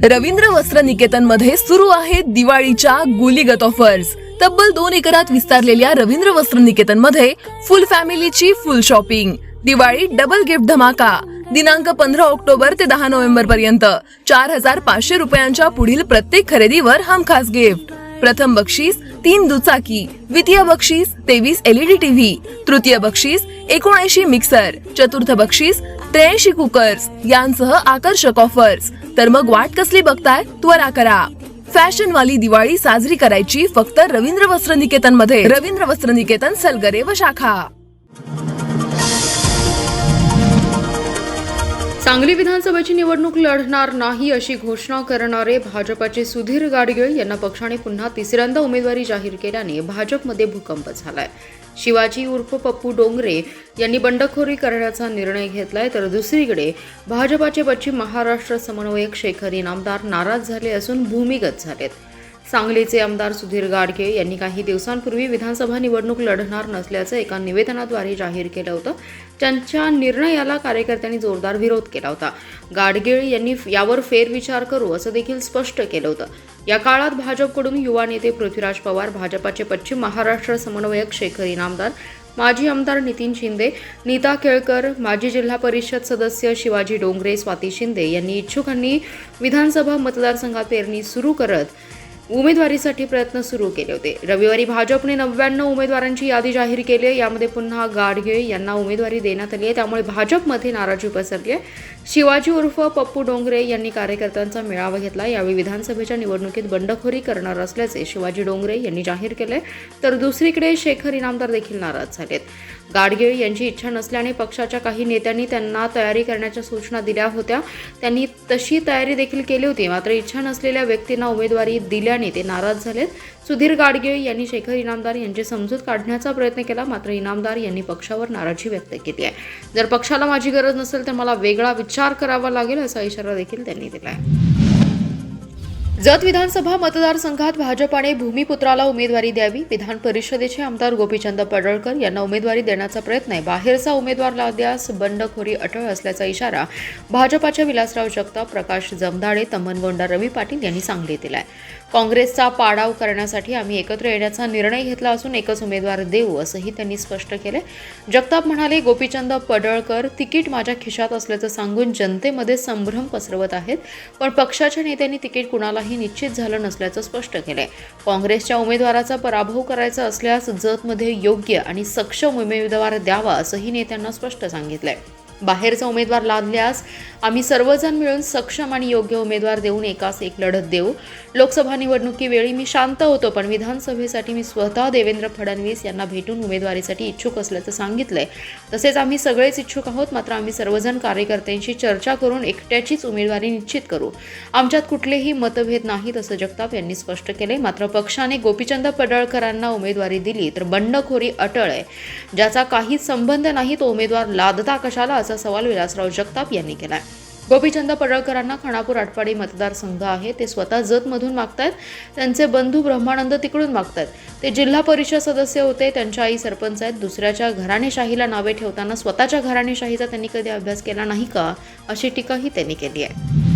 रवींद्र वस्त्र निकेतन मध्ये सुरू आहेत दिवाळीच्या गुलीगत ऑफर्स। तब्बल 2 एकरात विस्तारलेल्या रवींद्र वस्त्र निकेतन मध्ये फुल फॅमिलीची full shopping. Diwali double gift धमाका दिनांक 15 ऑक्टोबर ते 10 नोव्हेंबर पर्यंत 4500 रुपयांच्या पुढील प्रत्येक खरेदीवर हमखास गिफ्ट। प्रथम बक्षीस 3 दुचाकी, द्वितीय बक्षीस 23 LED टीव्ही, तृतीय बक्षीस 79 मिक्सर, चतुर्थ बक्षीस 83 कुकर्स यांसह आकर्षक ऑफर्स। तर मग वाट कसली बघताय, त्वरा करा। फॅशन वाली दिवाळी साजरी करायची फक्त रवींद्र वस्त्र निकेतन मध्ये। रवींद्र वस्त्र निकेतन, सलगरे व शाखा। सांगली विधानसभेची निवडणूक लढणार नाही अशी घोषणा करणारे भाजपाचे सुधीर गाडगीळ यांना पक्षाने पुन्हा तिसऱ्यांदा उमेदवारी जाहीर केल्याने भाजपमध्ये भूकंप झालाय। शिवाजी उर्फ पप्पू डोंगरे यांनी बंडखोरी करण्याचा निर्णय घेतलाय, तर दुसरीकडे भाजपाचे पश्चिम महाराष्ट्र समन्वयक शेखर इनामदार नाराज झाले असून भूमिगत झालेत। सांगलीचे आमदार सुधीर गाडगे यांनी काही दिवसांपूर्वी विधानसभा निवडणूक लढणार नसल्याचं एका निवेदनाद्वारे जाहीर केलं होतं। त्यांच्या निर्णयाला कार्यकर्त्यांनी जोरदार विरोध केला होता। गाडगीळ यांनी यावर फेरविचार करू असं देखील स्पष्ट केलं होतं। या काळात भाजपकडून युवा नेते पृथ्वीराज पवार, भाजपाचे पश्चिम महाराष्ट्र समन्वयक शेखर इनामदार, माजी आमदार नितीन शिंदे, नीता केळकर, माजी जिल्हा परिषद सदस्य शिवाजी डोंगरे, स्वाती शिंदे यांनी इच्छुकांनी विधानसभा मतदारसंघात पेरणी सुरू करत उमेदवारीसाठी प्रयत्न सुरू केले होते। रविवारी भाजपने 99 उमेदवारांची यादी जाहीर केली आहे। यामध्ये पुन्हा गाडगे यांना उमेदवारी देण्यात आली आहे, त्यामुळे भाजपमध्ये नाराजी पसरली आहे। शिवाजी उर्फ पप्पू डोंगरे यांनी कार्यकर्त्यांचा मेळावा घेतला। यावेळी विधानसभेच्या निवडणुकीत बंडखोरी करणार असल्याचे शिवाजी डोंगरे यांनी जाहीर केले, तर दुसरीकडे शेखर इनामदार देखील नाराज झालेत। गाडगे यांची इच्छा नसल्याने पक्षाच्या काही नेत्यांनी त्यांना तयारी करण्याच्या सूचना दिल्या होत्या। त्यांनी तशी तयारी देखील केली होती, मात्र इच्छा नसलेल्या व्यक्तींना उमेदवारी दिल्याने ते नाराज झालेत। सुधीर गाडगे यांनी शेखर इनामदार यांची समजूत काढण्याचा प्रयत्न केला, मात्र इनामदार यांनी पक्षावर नाराजी व्यक्त केली आहे। जर पक्षाला माझी गरज नसेल तर मला वेगळा विचार करावा लागेल असा इशारा देखील त्यांनी दिला आहे। जत विधानसभा मतदारसंघात भाजपाने भूमिपुत्राला उमेदवारी द्यावी। विधान परिषदेचे आमदार गोपीचंद पडळकर यांना उमेदवारी देण्याचा प्रयत्न आहे। बाहेरचा उमेदवार लावल्यास बंडखोरी अटळ असल्याचा इशारा भाजपाच्या विलासराव जगताप, प्रकाश जमदाडे, तमनगोंडा, रवी पाटील यांनी सांगलीत दिलाय। काँग्रेसचा पाडाव करण्यासाठी आम्ही एकत्र येण्याचा निर्णय घेतला असून एकच उमेदवार देऊ असंही त्यांनी स्पष्ट केले। जगताप म्हणाले, गोपीचंद पडळकर तिकीट माझ्या खिशात असल्याचं सांगून जनतेमध्ये संभ्रम पसरवत आहेत, पण पक्षाच्या नेत्यांनी तिकीट कुणालाही निश्चित झालं नसल्याचं स्पष्ट केलंय। काँग्रेसच्या उमेदवाराचा पराभव करायचा असल्यास जतमध्ये योग्य आणि सक्षम उमेदवार द्यावा असंही नेत्यांना स्पष्ट सांगितलंय। बाहेरचा उमेदवार लादल्यास आम्ही सर्वजण मिळून सक्षम आणि योग्य उमेदवार देऊन एकास एक लढत देऊ। लोकसभा निवडणुकीवेळी मी शांत होतो, पण विधानसभेसाठी मी स्वतः देवेंद्र फडणवीस यांना भेटून उमेदवारीसाठी इच्छुक असल्याचं सांगितलंय। तसेच आम्ही सगळेच इच्छुक आहोत, मात्र आम्ही सर्वजण कार्यकर्त्यांशी चर्चा करून एकट्याचीच उमेदवारी निश्चित करू। आमच्यात कुठलेही मतभेद नाहीत असं जगताप यांनी स्पष्ट केले। मात्र पक्षाने गोपीचंद पडळकरांना उमेदवारी दिली तर बंडखोरी अटळ आहे, ज्याचा काहीच संबंध नाही, तो उमेदवार लादता कशाला असा सवाल विलासराव जगताप यांनी केलाय। गोपीचंद पडळकरांना खानापूर आटपाडी मतदारसंघ आहे, ते स्वतः जतमधून मागतायत। त्यांचे बंधू ब्रह्मानंद तिकडून मागतायत। ते जिल्हा परिषद सदस्य होते, त्यांच्या आई सरपंच आहेत। दुसऱ्याच्या घराणेशाहीला नावे ठेवताना स्वतःच्या घराणेशाहीचा त्यांनी कधी अभ्यास केला नाही का, अशी टीकाही त्यांनी केली आहे।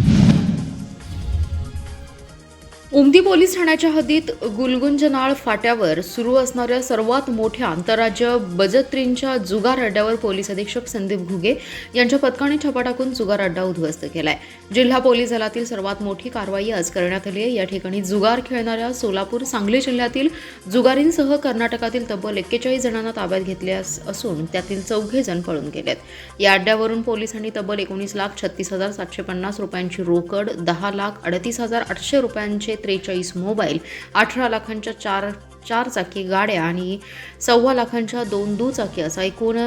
उमदी पोलीस ठाण्याच्या हद्दीत गुलगुंजनाळ फाट्यावर सुरू असणाऱ्या सर्वात मोठ्या आंतरराज्य बजत्रींच्या जुगार अड्ड्यावर पोलीस अधीक्षक संदीप घुगे यांच्या पथकाने छापा टाकून जुगार अड्डा उद्ध्वस्त केलाय। जिल्हा पोलीस दलातील सर्वात मोठी कारवाई आज करण्यात आली आहे। या ठिकाणी जुगार खेळणाऱ्या सोलापूर, सांगली जिल्ह्यातील जुगारींसह कर्नाटकातील तब्बल 41 जणांना ताब्यात घेतले असून त्यातील 4 जण पळून गेलेत। या अड्ड्यावरून पोलिसांनी तब्बल 19,36,750 रुपयांची रोकड, 10,38,800 रुपयांचे 43 मोबाईल, 18 लाखांच्या 4 चाकी गाड्या आणि 1.25 लाखांच्या 2 दुचाकी असा एकूण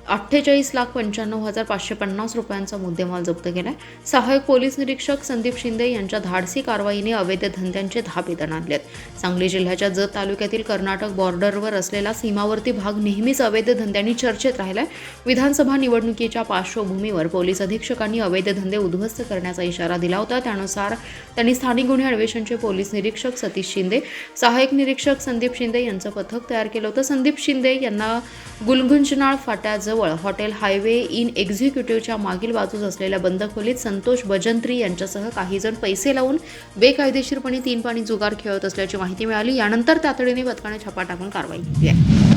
48,95,550 रुपयांचा मुद्देमाल जप्त केलाय। सहाय्यक पोलीस निरीक्षक संदीप शिंदे यांच्या धाडसी कारवाईने अवैध धंद्यांचे धाबे दणाणलेत। सांगली जिल्ह्याच्या जत तालुक्यातील कर्नाटक बॉर्डरवर असलेला सीमावर्ती भाग नेहमीच अवैध धंद्यांनी चर्चेत राहिलाय। विधानसभा निवडणुकीच्या पार्श्वभूमीवर पोलीस अधीक्षकांनी अवैध धंदे उद्ध्वस्त करण्याचा इशारा दिला होता। त्यानुसार त्यांनी स्थानिक गुन्हे अन्वेषणचे पोलीस निरीक्षक सतीश शिंदे, सहाय्यक निरीक्षक संदीप संदीप शिंदे यांचं पथक तयार केलं होतं. संदीप शिंदे यांना गुलगुंजनाळ फाट्याजवळ हॉटेल हायवे इन एक्झिक्युटिव्हच्या मागील बाजूस असलेल्या बंद खोलीत संतोष भजंत्री यांच्यासह काही जण पैसे लावून बेकायदेशीरपणे 3 पाणी जुगार खेळत असल्याची माहिती मिळाली. यानंतर तातडीने पथकाने छापा टाकून कारवाई केली आहे.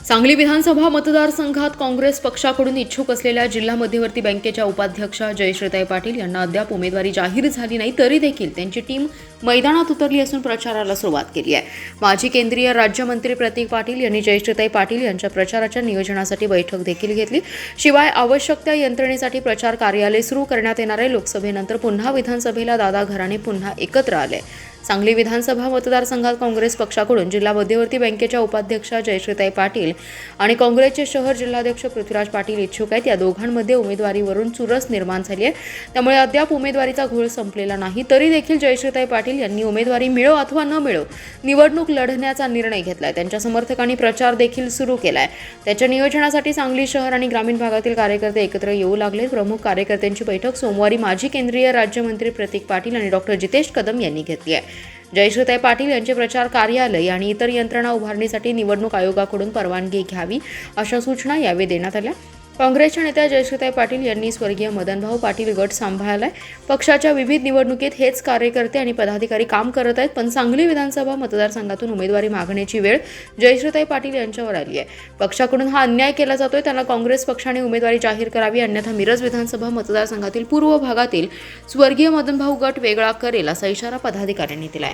सांगली विधानसभा मतदारसंघात काँग्रेस पक्षाकडून इच्छुक असलेल्या जिल्हा मध्यवर्ती बँकेच्या उपाध्यक्षा जयश्रीताई पाटील यांना अद्याप उमेदवारी जाहीर झाली नाही, तरी देखील त्यांची टीम मैदानात उतरली असून प्रचाराला सुरुवात केली आहे. माजी केंद्रीय राज्यमंत्री प्रतीक पाटील यांनी जयश्रीताई पाटील यांच्या प्रचाराच्या नियोजनासाठी बैठक देखील घेतली. शिवाय आवश्यक त्या यंत्रणेसाठी प्रचार कार्यालय सुरू करण्यात येणार आहे. लोकसभेनंतर पुन्हा विधानसभेला दादा घराणे पुन्हा एकत्र आले. सांगली विधानसभा मतदारसंघात काँग्रेस पक्षाकडून जिल्हा मध्यवर्ती बँकेच्या उपाध्यक्षा जयश्रीताई पाटील आणि काँग्रेसचे शहर जिल्हाध्यक्ष पृथ्वीराज पाटील इच्छुक आहेत. या दोघांमध्ये उमेदवारीवरून चुरस निर्माण झाली आहे. त्यामुळे अद्याप उमेदवारीचा घोळ संपलेला नाही, तरी देखील जयश्रीताई पाटील यांनी उमेदवारी मिळो अथवा न मिळो निवडणूक लढण्याचा निर्णय घेतलाय. त्यांच्या समर्थकांनी प्रचार देखील सुरू केलाय. त्याच्या नियोजनासाठी सांगली शहर आणि ग्रामीण भागातील कार्यकर्ते एकत्र येऊ लागले. प्रमुख कार्यकर्त्यांची बैठक सोमवारी माजी केंद्रीय राज्यमंत्री प्रतीक पाटील आणि डॉक्टर जितेश कदम यांनी घेतली आहे. जयश्रीताई पाटील यांचे प्रचार कार्यालय आणि इतर यंत्रणा उभारणीसाठी निवडणूक आयोगाकडून परवानगी घ्यावी अशा सूचना यावेळी देण्यात आल्या. काँग्रेसच्या नेत्या जयश्रीताई पाटील यांनी स्वर्गीय मदनभाऊ पाटील गट सांभाळलाय. पक्षाच्या विविध निवडणुकीत हेच कार्यकर्ते आणि पदाधिकारी काम करत आहेत, पण सांगली विधानसभा मतदारसंघातून उमेदवारी मागण्याची वेळ जयश्रीताई पाटील यांच्यावर आली आहे. पक्षाकडून हा अन्याय केला जातोय. त्यांना काँग्रेस पक्षाने उमेदवारी जाहीर करावी, अन्यथा मिरज विधानसभा मतदारसंघातील पूर्व भागातील स्वर्गीय मदनभाऊ गट वेगळा करेल असा इशारा पदाधिकाऱ्यांनी दिलाय.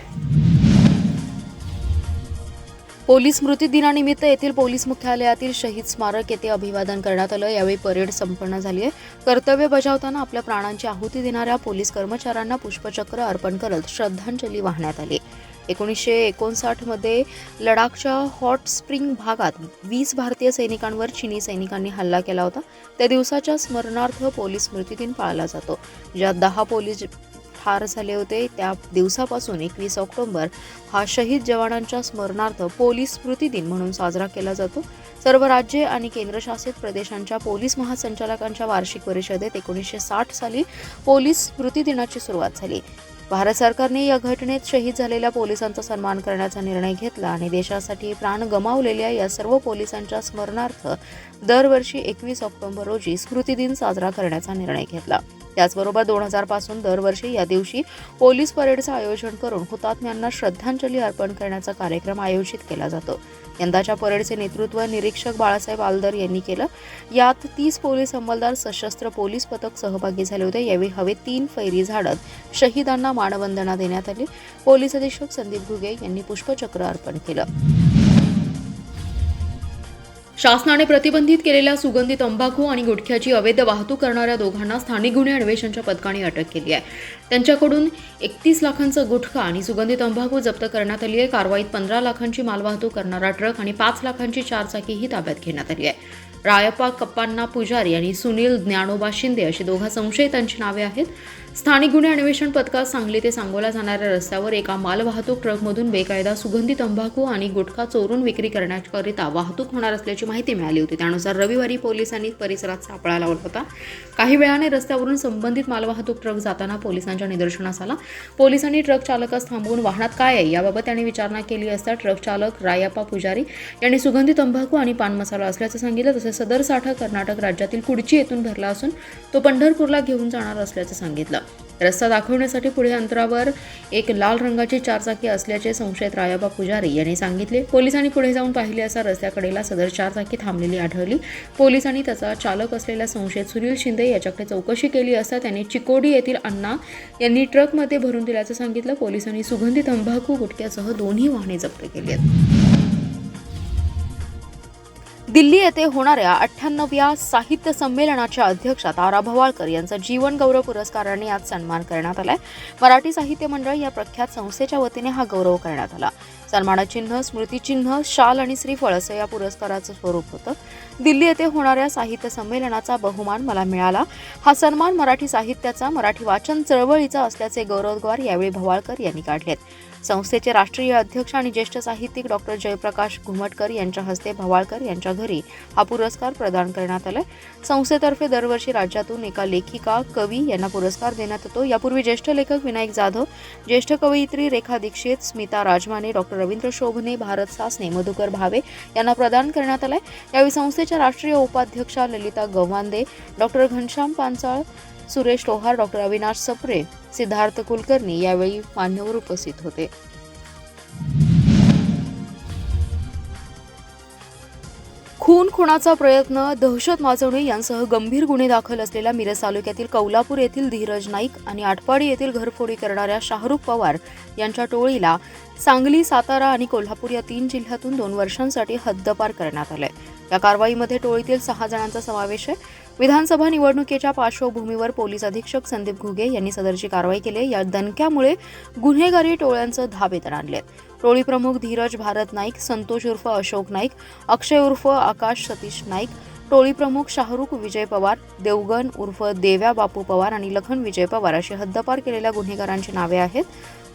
पोलीस स्मृती दिनानिमित्त येथील पोलीस मुख्यालयातील शहीद स्मारक येथे अभिवादन करण्यात आलं. यावेळी परेड संपन्न झाली आहे. कर्तव्य बजावताना आपल्या प्राणांची आहुती देणाऱ्या पोलीस कर्मचाऱ्यांना पुष्पचक्र अर्पण करत श्रद्धांजली वाहण्यात आली. 1959 मध्ये लडाखच्या हॉट स्प्रिंग भागात 20 भारतीय सैनिकांवर चीनी सैनिकांनी हल्ला केला होता. त्या दिवसाच्या स्मरणार्थ पोलीस स्मृती दिन पाळला जातो. ज्यात 10 पोलीस ठार झाले होते. त्या दिवसापासून 21 ऑक्टोबर हा शहीद जवानांच्या स्मरणार्थ पोलीस स्मृती दिन म्हणून साजरा केला जातो. सर्व राज्ये आणि केंद्रशासित प्रदेशांच्या पोलीस महासंचालकांच्या वार्षिक परिषदेत 1960 साली पोलीस स्मृती दिनाची सुरुवात झाली. भारत सरकारने या घटनेत शहीद झालेल्या पोलिसांचा सन्मान करण्याचा निर्णय घेतला आणि देशासाठी प्राण गमावलेल्या या सर्व पोलिसांच्या स्मरणार्थ दरवर्षी 21 ऑक्टोबर रोजी स्मृती दिन साजरा करण्याचा निर्णय घेतला. त्याचबरोबर 2000 पासून दरवर्षी या दिवशी पोलीस परेडचं आयोजन करून हुतात्म्यांना श्रद्धांजली अर्पण करण्याचा कार्यक्रम आयोजित केला जातो. यंदाच्या परेडचे नेतृत्व निरीक्षक बाळासाहेब आलदर यांनी केलं. यात 30 पोलीस अंमलदार, सशस्त्र पोलीस पथक सहभागी झाले होते. यावेळी हवेत 3 फैरी झाडत शहीदांना मानवंदना देण्यात आली. पोलीस अधीक्षक संदीप घुगे यांनी पुष्पचक्र अर्पण केलं. शासनाने प्रतिबंधित केलेल्या सुगंधी तंबाखू आणि गुटख्याची अवैध वाहतूक करणाऱ्या दोघांना स्थानिक गुन्हे अन्वेषणच्या पथकाने अटक केली आहे. त्यांच्याकडून 31 लाखांचा गुटखा आणि सुगंधी तंबाखू जप्त करण्यात आली आहे. कारवाईत 15 लाखांची मालवाहतूक करणारा ट्रक आणि 5 लाखांची 4 चाकीही ताब्यात घेण्यात आली आहे. रायप्पा कप्पांना पुजारी आणि सुनील ज्ञानोबा शिंदे अशी 2 संशयितांची नावे आहेत. स्थानिक गुन्हे अन्वेषण पथकात सांगली ते सांगोला जाणाऱ्या रस्त्यावर एका मालवाहतूक ट्रकमधून बेकायदा सुगंधी तंबाखू आणि गुटखा चोरून विक्री करण्याकरिता वाहतूक होणार असल्याची माहिती मिळाली होती. त्यानुसार रविवारी पोलिसांनी परिसरात सापळा लावला होता. काही वेळाने रस्त्यावरून संबंधित मालवाहतूक ट्रक जाताना पोलिसांच्या निदर्शनास आला. पोलिसांनी ट्रक चालकास थांबवून वाहनात काय आहे याबाबत त्यांनी विचारणा केली असता ट्रक चालक रायप्पा पुजारी यांनी सुगंधी तंबाखू आणि पान मसाला असल्याचं सांगितलं. तसेच सदर साठा कर्नाटक राज्यातील कुडची येथून भरला असून तो पंढरपूरला घेऊन जाणार असल्याचं सांगितलं. रस्ता दाखवण्यासाठी पुढे अंतरावर एक लाल रंगाची 4 चाकी असल्याचे संशयित रायप्पा पुजारी यांनी सांगितले. पोलिसांनी पुढे जाऊन पाहिले असता रस्त्याकडेला सदर 4 चाकी थांबलेली आढळली. पोलिसांनी त्याचा चालक असलेल्या संशयित सुनील शिंदे याच्याकडे चौकशी केली असता त्यांनी चिकोडी येथील अण्णा यांनी ट्रकमध्ये भरून दिल्याचं सांगितलं. पोलिसांनी सुगंधी तंबाखू गुटख्यासह 2 वाहने जप्त केली आहेत. दिल्ली येथे होणाऱ्या 98व्या साहित्य संमेलनाच्या अध्यक्षा तारा भवाळकर यांचा जीवन गौरव पुरस्काराने आज सन्मान करण्यात आलाय. मराठी साहित्य मंडळ या प्रख्यात संस्थेच्या वतीने हा गौरव करण्यात आला. सन्मानचिन्ह, स्मृतिचिन्ह, शाल आणि श्रीफळ असं या पुरस्काराचं स्वरूप होतं. दिल्ली येथे होणाऱ्या साहित्य संमेलनाचा बहुमान मला मिळाला. हा सन्मान मराठी साहित्याचा, मराठी वाचन चळवळीचा असल्याचे गौरवोद्गार यावेळी भवाळकर यांनी काढलेत. संस्थेचे राष्ट्रीय अध्यक्ष आणि ज्येष्ठ साहित्यिक डॉक्टर जयप्रकाश घुमटकर यांच्या हस्ते भवाळकर यांच्या घरी हा पुरस्कार प्रदान करण्यात आलाय. संस्थेतर्फे दरवर्षी राज्यातून एका लेखिका, कवी यांना पुरस्कार देण्यात येतो. यापूर्वी ज्येष्ठ लेखक विनायक जाधव, ज्येष्ठ कवयित्री रेखा दीक्षित, स्मिता राजमाने, डॉक्टर रवींद्र शोभने, भारत सासने, मधुकर भावे यांना प्रदान करण्यात आलाय. यावेळी संस्थेच्या राष्ट्रीय उपाध्यक्षा ललिता गवांदे, डॉक्टर घनश्याम पांचाळ, सुरेश टोहार, डॉक्टर अविनाश सप्रे, सिद्धार्थ कुलकर्णी यावेळी मान्यवर उपस्थित होते. खून, खुनाचा प्रयत्न, दहशत माजवणे यांसह गंभीर गुन्हे दाखल असलेल्या मिरज तालुक्यातील कौलापूर येथील धीरज नाईक आणि आटपाडी येथील घरफोडी करणाऱ्या शाहरुख पवार यांच्या टोळीला सांगली, सातारा आणि कोल्हापूर या 3 जिल्ह्यातून 2 वर्षांसाठी हद्दपार करण्यात आलंय. या कारवाईमध्ये टोळीतील 6 जणांचा समावेश आहे. विधानसभा निवडणुकीच्या पार्श्वभूमीवर पोलीस अधीक्षक संदीप घुगे यांनी सदरची कारवाई केली. या दणक्यामुळे गुन्हेगारी टोळ्यांचं धाबे आणले. टोळी प्रमुख धीरज भारत नाईक, संतोष उर्फ अशोक नाईक, अक्षय उर्फ आकाश सतीश नाईक, टोळी प्रमुख शाहरुख विजय पवार, देवगन उर्फ देव्या बापू पवार आणि लखन विजय पवार अशी हद्दपार केलेल्या गुन्हेगारांची नावे आहेत.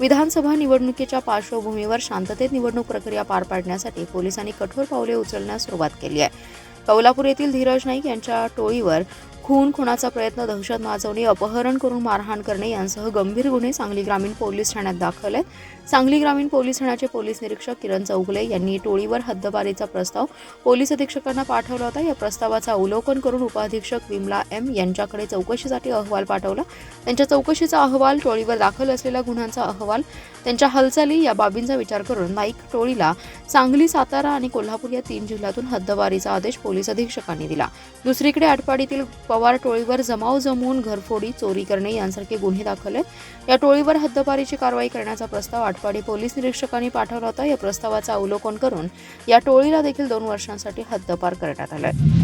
विधानसभा निवडणुकीच्या पार्श्वभूमीवर शांततेत निवडणूक प्रक्रिया पार पाडण्यासाठी पोलिसांनी कठोर पावले उचलण्यास सुरुवात केली आहे. कौलापूर येथील धीरज नाईक यांच्या टोळीवर खून, खुनाचा प्रयत्न, दहशत माजवणे, अपहरण करून मारहाण करणे यांसह गंभीर गुन्हे सांगली ग्रामीण पोलीस ठाण्यात दाखल आहेत. सांगली ग्रामीण पोलीस ठाण्याचे पोलीस निरीक्षक किरण चौगुले यांनी टोळीवर हद्दपारीचा प्रस्ताव पोलीस अधीक्षकांना पाठवला होता. या प्रस्तावाचा अवलोकन करून उपअधीक्षक विमला एम यांच्याकडे चौकशीसाठी अहवाल पाठवला. त्यांच्या चौकशीचा अहवाल, टोळीवर दाखल असलेल्या गुन्ह्यांचा अहवाल, त्यांच्या हालचाली या बाबींचा विचार करून नाईक टोळीला सांगली, सातारा आणि कोल्हापूर या 3 जिल्ह्यातून हद्दपारीचा आदेश पोलीस अधीक्षकांनी दिला. दुसरीकडे आटपाडीतील पवार टोळीवर जमाव जमवून घरफोडी, चोरी करणे यांसारखे गुन्हे दाखल आहेत. या टोळीवर हद्दपारीची कारवाई करण्याचा प्रस्ताव आटपाडी पोलीस निरीक्षकांनी पाठवला होता. या प्रस्तावाचा अवलोकन करून या टोळीला देखील 2 वर्षांसाठी हद्दपार करण्यात आलाय.